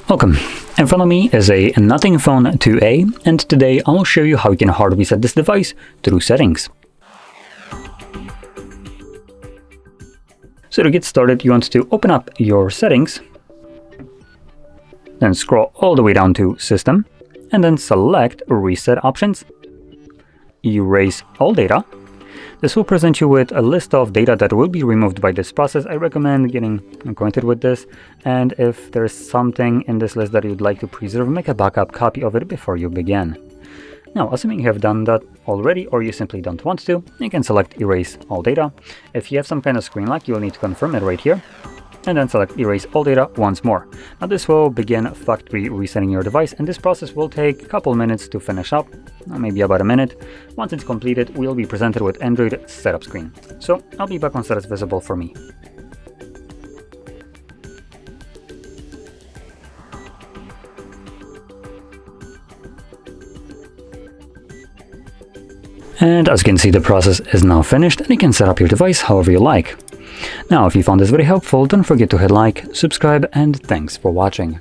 Welcome. In front of me is a Nothing Phone 2A, and today I'll show you how you can hard reset this device through settings. So to get started, you want to open up your settings, then scroll all the way down to System, and then select Reset Options. Erase all data. This will present you with a list of data that will be removed by this process. I recommend getting acquainted with this, and if there's something in this list that you'd like to preserve, make a backup copy of it before you begin. Now, assuming you have done that already or you simply don't want to, you can select Erase All Data. If you have some kind of screen lock, you will need to confirm it right here, and then select Erase All Data once more. Now this will begin factory resetting your device, and this process will take a couple minutes to finish up, maybe about a minute. Once it's completed, we'll be presented with Android setup screen. So I'll be back once that is visible for me. And as you can see, the process is now finished, and you can set up your device however you like. Now, if you found this very helpful, don't forget to hit like, subscribe, and thanks for watching.